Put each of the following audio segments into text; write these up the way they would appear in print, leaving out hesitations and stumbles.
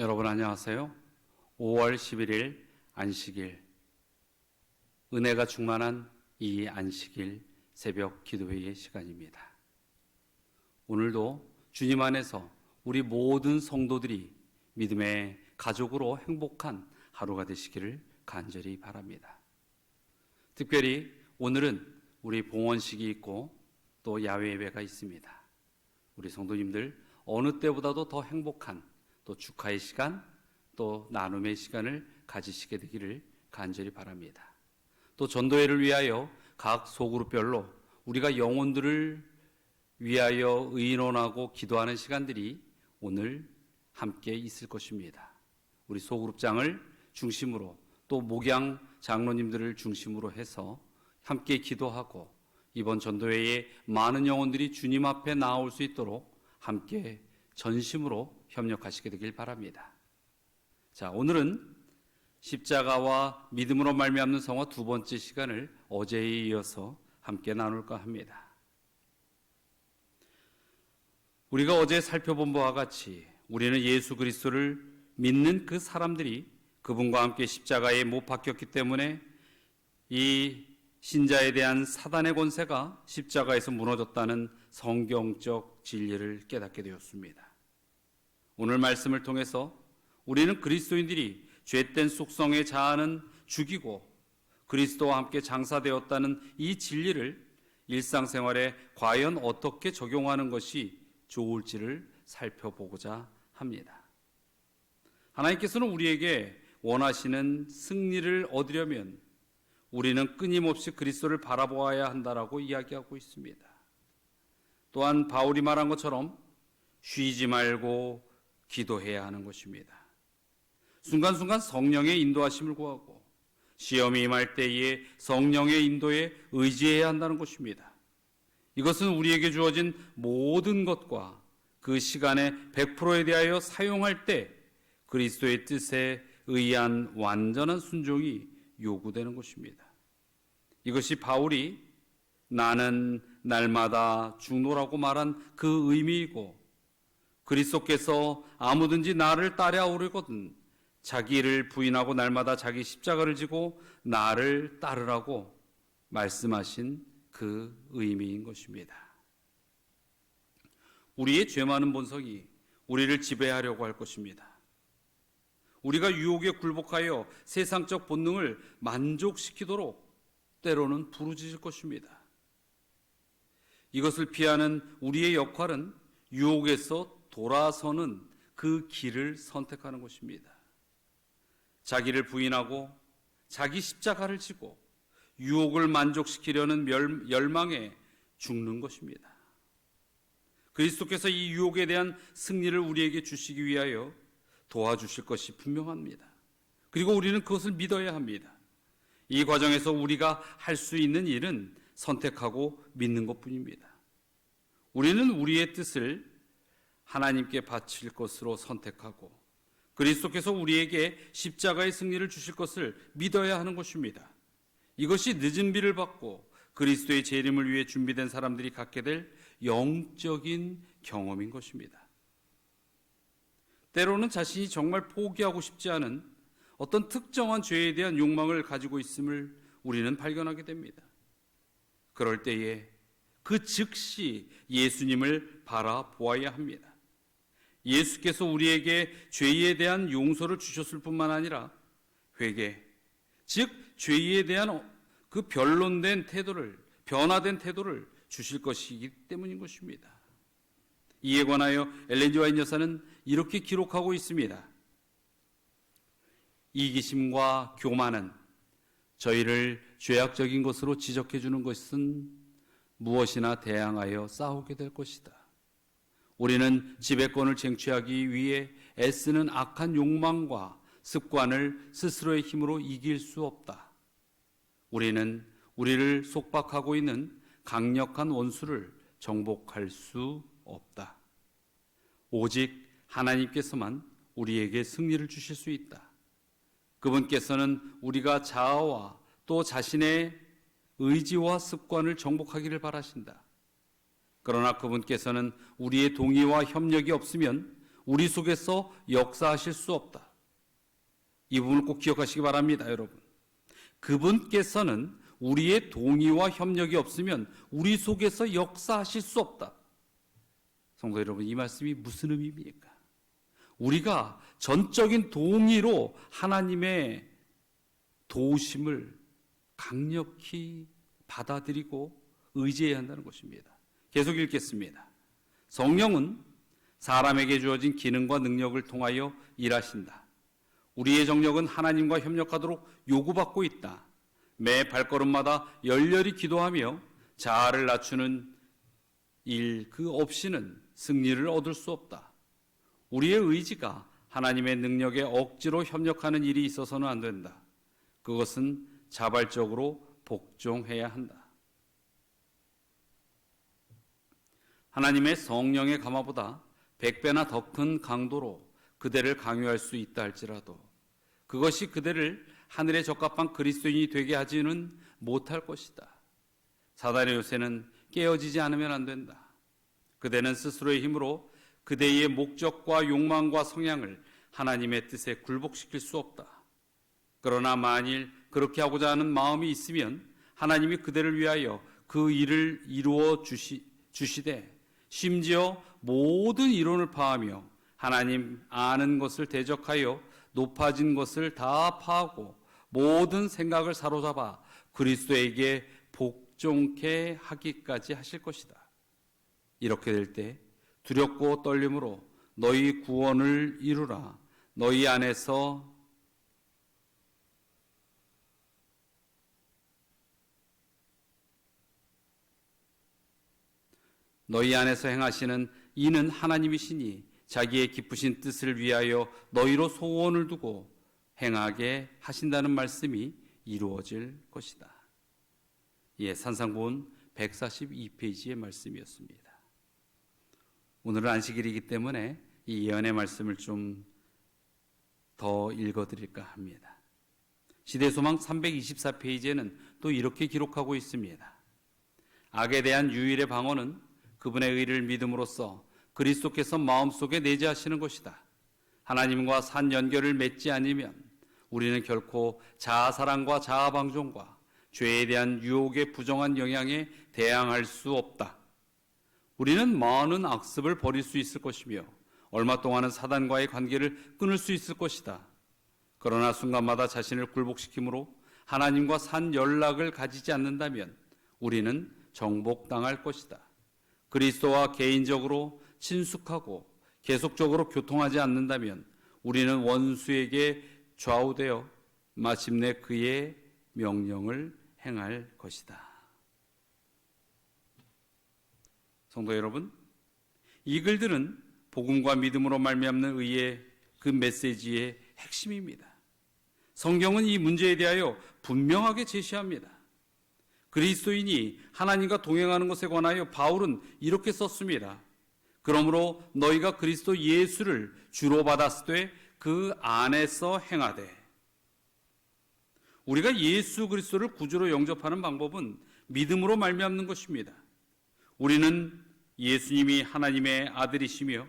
여러분 안녕하세요. 5월 11일 안식일, 은혜가 충만한 이 안식일 새벽 기도회의 시간입니다. 오늘도 주님 안에서 우리 모든 성도들이 믿음의 가족으로 행복한 하루가 되시기를 간절히 바랍니다. 특별히 오늘은 우리 봉헌식이 있고 또 야외 예배가 있습니다. 우리 성도님들 어느 때보다도 더 행복한 또 축하의 시간, 또 나눔의 시간을 가지시게 되기를 간절히 바랍니다. 또 전도회를 위하여 각 소그룹별로 우리가 영혼들을 위하여 의논하고 기도하는 시간들이 오늘 함께 있을 것입니다. 우리 소그룹장을 중심으로 또 목양 장로님들을 중심으로 해서 함께 기도하고 이번 전도회에 많은 영혼들이 주님 앞에 나올 수 있도록 함께 전심으로 협력하시게 되길 바랍니다. 자, 오늘은 십자가와 믿음으로 말미암는 성화 두 번째 시간을 어제에 이어서 함께 나눌까 합니다. 우리가 어제 살펴본 바와 같이 우리는 예수 그리스도를 믿는 그 사람들이 그분과 함께 십자가에 못 박혔기 때문에 이 신자에 대한 사단의 권세가 십자가에서 무너졌다는 성경적 진리를 깨닫게 되었습니다. 오늘 말씀을 통해서 우리는 그리스도인들이 죄된 속성의 자아는 죽이고 그리스도와 함께 장사되었다는 이 진리를 일상생활에 과연 어떻게 적용하는 것이 좋을지를 살펴보고자 합니다. 하나님께서는 우리에게 원하시는 승리를 얻으려면 우리는 끊임없이 그리스도를 바라보아야 한다라고 이야기하고 있습니다. 또한 바울이 말한 것처럼 쉬지 말고 기도해야 하는 것입니다. 순간순간 성령의 인도하심을 구하고 시험이 임할 때에 성령의 인도에 의지해야 한다는 것입니다. 이것은 우리에게 주어진 모든 것과 그 시간의 100%에 대하여 사용할 때 그리스도의 뜻에 의한 완전한 순종이 요구되는 것입니다. 이것이 바울이 나는 날마다 죽노라고 말한 그 의미이고 그리스도께서 아무든지 나를 따라오려거든 자기를 부인하고 날마다 자기 십자가를 지고 나를 따르라고 말씀하신 그 의미인 것입니다. 우리의 죄 많은 본성이 우리를 지배하려고 할 것입니다. 우리가 유혹에 굴복하여 세상적 본능을 만족시키도록 때로는 부르짖을 것입니다. 이것을 피하는 우리의 역할은 유혹에서 돌아서는 그 길을 선택하는 것입니다. 자기를 부인하고 자기 십자가를 지고 유혹을 만족시키려는 열망에 죽는 것입니다. 그리스도께서 이 유혹에 대한 승리를 우리에게 주시기 위하여 도와주실 것이 분명합니다. 그리고 우리는 그것을 믿어야 합니다. 이 과정에서 우리가 할 수 있는 일은 선택하고 믿는 것뿐입니다. 우리는 우리의 뜻을 하나님께 바칠 것으로 선택하고 그리스도께서 우리에게 십자가의 승리를 주실 것을 믿어야 하는 것입니다. 이것이 늦은 비를 받고 그리스도의 재림을 위해 준비된 사람들이 갖게 될 영적인 경험인 것입니다. 때로는 자신이 정말 포기하고 싶지 않은 어떤 특정한 죄에 대한 욕망을 가지고 있음을 우리는 발견하게 됩니다. 그럴 때에 그 즉시 예수님을 바라보아야 합니다. 예수께서 우리에게 죄에 대한 용서를 주셨을 뿐만 아니라 회개, 즉 죄에 대한 그 변론된 태도를, 변화된 태도를 주실 것이기 때문인 것입니다. 이에 관하여 엘렌 G. 화이트 여사는 이렇게 기록하고 있습니다. 이기심과 교만은 저희를 죄악적인 것으로 지적해 주는 것은 무엇이나 대항하여 싸우게 될 것이다. 우리는 지배권을 쟁취하기 위해 애쓰는 악한 욕망과 습관을 스스로의 힘으로 이길 수 없다. 우리는 우리를 속박하고 있는 강력한 원수를 정복할 수 없다. 오직 하나님께서만 우리에게 승리를 주실 수 있다. 그분께서는 우리가 자아와 또 자신의 의지와 습관을 정복하기를 바라신다. 그러나 그분께서는 우리의 동의와 협력이 없으면 우리 속에서 역사하실 수 없다. 이 부분을 꼭 기억하시기 바랍니다, 여러분. 그분께서는 우리의 동의와 협력이 없으면 우리 속에서 역사하실 수 없다. 성도 여러분, 이 말씀이 무슨 의미입니까? 우리가 전적인 동의로 하나님의 도우심을 강력히 받아들이고 의지해야 한다는 것입니다. 계속 읽겠습니다. 성령은 사람에게 주어진 기능과 능력을 통하여 일하신다. 우리의 정력은 하나님과 협력하도록 요구받고 있다. 매 발걸음마다 열렬히 기도하며 자아를 낮추는 일 그 없이는 승리를 얻을 수 없다. 우리의 의지가 하나님의 능력에 억지로 협력하는 일이 있어서는 안 된다. 그것은 자발적으로 복종해야 한다. 하나님의 성령의 감화보다 100배나 더 큰 강도로 그대를 강요할 수 있다 할지라도 그것이 그대를 하늘에 적합한 그리스도인이 되게 하지는 못할 것이다. 사단의 요새는 깨어지지 않으면 안 된다. 그대는 스스로의 힘으로 그대의 목적과 욕망과 성향을 하나님의 뜻에 굴복시킬 수 없다. 그러나 만일 그렇게 하고자 하는 마음이 있으면 하나님이 그대를 위하여 그 일을 이루어 주시되 심지어 모든 이론을 파하며 하나님 아는 것을 대적하여 높아진 것을 다 파하고 모든 생각을 사로잡아 그리스도에게 복종케 하기까지 하실 것이다. 이렇게 될 때 두렵고 떨림으로 너희 구원을 이루라. 너희 안에서 행하시는 이는 하나님이시니 자기의 기쁘신 뜻을 위하여 너희로 소원을 두고 행하게 하신다는 말씀이 이루어질 것이다. 예, 산상본 142페이지의 말씀이었습니다. 오늘은 안식일이기 때문에 이 예언의 말씀을 좀 더 읽어드릴까 합니다. 시대소망 324페이지에는 또 이렇게 기록하고 있습니다. 악에 대한 유일의 방어는 그분의 의를 믿음으로써 그리스도께서 마음속에 내재하시는 것이다. 하나님과 산 연결을 맺지 않으면 우리는 결코 자아사랑과 자아방종과 죄에 대한 유혹의 부정한 영향에 대항할 수 없다. 우리는 많은 악습을 버릴 수 있을 것이며 얼마 동안은 사단과의 관계를 끊을 수 있을 것이다. 그러나 순간마다 자신을 굴복시킴으로 하나님과 산 연락을 가지지 않는다면 우리는 정복당할 것이다. 그리스도와 개인적으로 친숙하고 계속적으로 교통하지 않는다면 우리는 원수에게 좌우되어 마침내 그의 명령을 행할 것이다. 성도 여러분, 이 글들은 복음과 믿음으로 말미암는 의의 그 메시지의 핵심입니다. 성경은 이 문제에 대하여 분명하게 제시합니다. 그리스도인이 하나님과 동행하는 것에 관하여 바울은 이렇게 썼습니다. 그러므로 너희가 그리스도 예수를 주로 받았을 때 그 안에서 행하되. 우리가 예수 그리스도를 구주로 영접하는 방법은 믿음으로 말미암는 것입니다. 우리는 예수님이 하나님의 아들이시며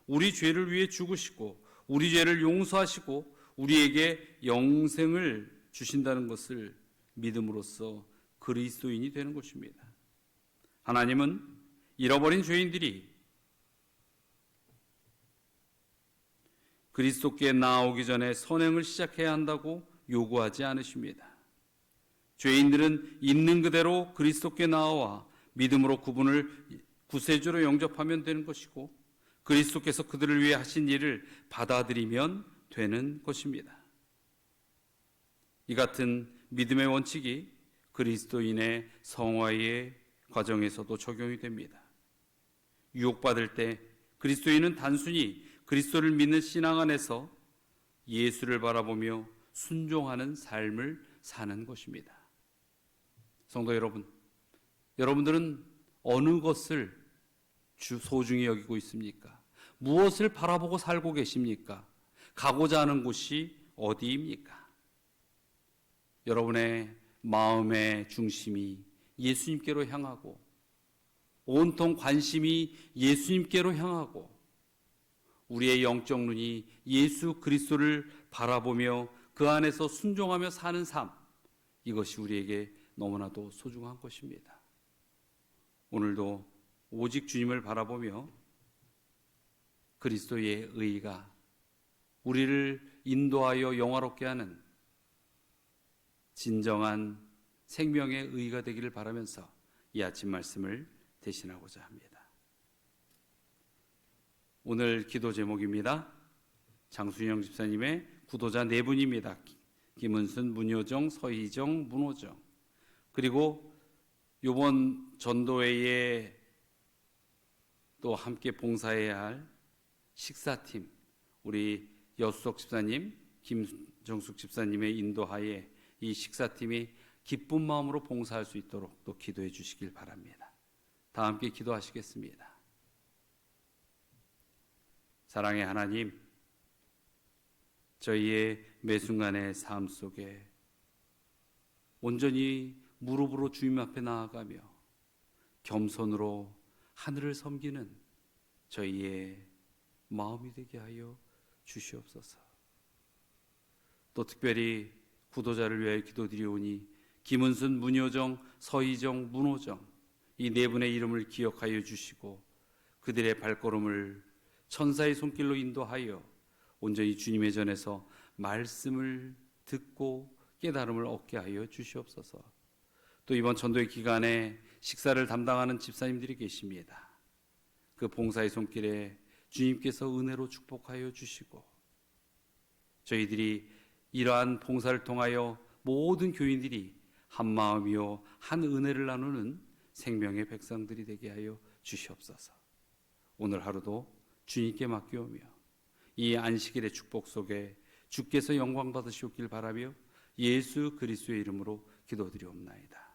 우리 죄를 위해 죽으시고 우리 죄를 용서하시고 우리에게 영생을 주신다는 것을 믿음으로써 그리스도인이 되는 것입니다. 하나님은 잃어버린 죄인들이 그리스도께 나아오기 전에 선행을 시작해야 한다고 요구하지 않으십니다. 죄인들은 있는 그대로 그리스도께 나아와 믿음으로 그분을 구세주로 영접하면 되는 것이고 그리스도께서 그들을 위해 하신 일을 받아들이면 되는 것입니다. 이 같은 믿음의 원칙이 그리스도인의 성화의 과정에서도 적용이 됩니다. 유혹받을 때 그리스도인은 단순히 그리스도를 믿는 신앙 안에서 예수를 바라보며 순종하는 삶을 사는 것입니다. 성도 여러분, 여러분들은 어느 것을 소중히 여기고 있습니까? 무엇을 바라보고 살고 계십니까? 가고자 하는 곳이 어디입니까? 여러분의 마음의 중심이 예수님께로 향하고 온통 관심이 예수님께로 향하고 우리의 영적 눈이 예수 그리스도를 바라보며 그 안에서 순종하며 사는 삶, 이것이 우리에게 너무나도 소중한 것입니다. 오늘도 오직 주님을 바라보며 그리스도의 의가 우리를 인도하여 영화롭게 하는 진정한 생명의 의가 되기를 바라면서 이 아침 말씀을 대신하고자 합니다. 오늘 기도 제목입니다. 장순영 집사님의 구도자 네 분입니다. 김은순, 문효정, 서희정, 문호정. 그리고 이번 전도회에 또 함께 봉사해야 할 식사팀, 우리 여수석 집사님, 김정숙 집사님의 인도하에 이 식사팀이 기쁜 마음으로 봉사할 수 있도록 또 기도해 주시길 바랍니다. 다 함께 기도하시겠습니다. 사랑의 하나님, 저희의 매 순간의 삶 속에 온전히 무릎으로 주님 앞에 나아가며 겸손으로 하늘을 섬기는 저희의 마음이 되게 하여 주시옵소서. 또 특별히 구도자를 위하여 기도드리오니 김은순, 문효정, 서희정, 문호정 이 네 분의 이름을 기억하여 주시고 그들의 발걸음을 천사의 손길로 인도하여 온전히 주님의 전에서 말씀을 듣고 깨달음을 얻게 하여 주시옵소서. 또 이번 전도의 기간에 식사를 담당하는 집사님들이 계십니다. 그 봉사의 손길에 주님께서 은혜로 축복하여 주시고 저희들이 이러한 봉사를 통하여 모든 교인들이 한 마음이요 한 은혜를 나누는 생명의 백성들이 되게 하여 주시옵소서. 오늘 하루도 주님께 맡기오며 이 안식일의 축복 속에 주께서 영광 받으시옵길 바라며 예수 그리스도의 이름으로 기도드리옵나이다.